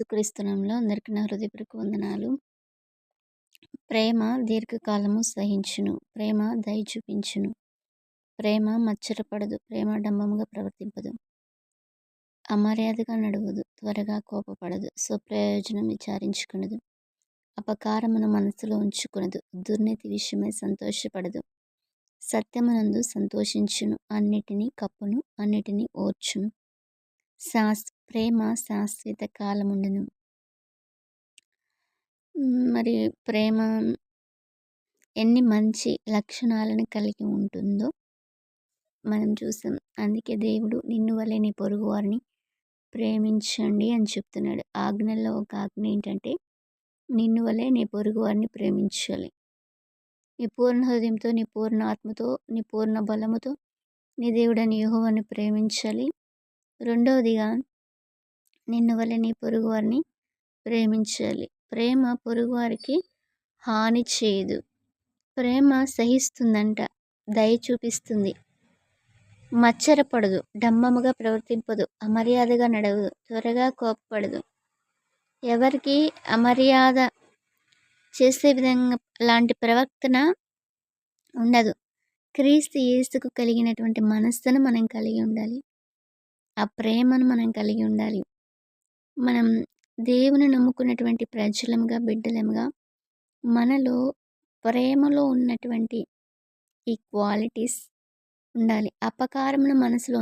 యేసుక్రీస్తు నామములో అందరికీ నా హృదయపూర్వక వందనాలు. ప్రేమ దీర్ఘకాలము సహించును. ప్రేమ దయ చూపించును. ప్రేమ మచ్చరపడదు. ప్రేమ డంబముగా ప్రవర్తింపదు. అమర్యాదగా నడవదు. త్వరగా కోపపడదు. స్వప్రయోజనం విచారించుకొనదు. అపకారమును మనసులో ఉంచుకొనదు. దుర్నీతి విషయమై సంతోషపడదు. సత్యమునందు సంతోషించును. అన్నిటినీ కప్పును. అన్నిటినీ ఓర్చును. ప్రేమ శాశ్వత కాలముండును. మరి ప్రేమ ఎన్ని మంచి లక్షణాలను కలిగి ఉంటుందో మనం చూసాం. అందుకే దేవుడు నిన్ను వలె నీ పొరుగు వారిని ప్రేమించండి అని చెప్తున్నాడు. ఆజ్ఞల్లో ఒక ఆజ్ఞ ఏంటంటే నిన్ను వలె నీ పొరుగు వారిని ప్రేమించాలి. నీ పూర్ణ హృదయంతో, నీ పూర్ణ ఆత్మతో, నీ పూర్ణ బలముతో నీ దేవుడని యెహోవాను ప్రేమించాలి. రెండవదిగా నిన్ను వలె నీ పొరుగు వారిని ప్రేమించాలి. ప్రేమ పొరుగువారికి హాని చేయదు. ప్రేమ సహిస్తుందంట, దయ చూపిస్తుంది, మచ్చరపడదు, డంబముగా ప్రవర్తింపదు, అమర్యాదగా నడవదు, త్వరగా కోపపడదు. ఎవరికి అమర్యాద చేసే విధంగా లాంటి ప్రవర్తన ఉండదు. క్రీస్తు యేసుకు కలిగినటువంటి మనస్సును మనం కలిగి ఉండాలి. ఆ ప్రేమను మనం కలిగి ఉండాలి. మనం దేవుని నమ్ముకున్నటువంటి ప్రజలముగా, బిడ్డలముగా మనలో ప్రేమలో ఉన్నటువంటి ఈ క్వాలిటీస్ ఉండాలి. అపకారమును మనసులో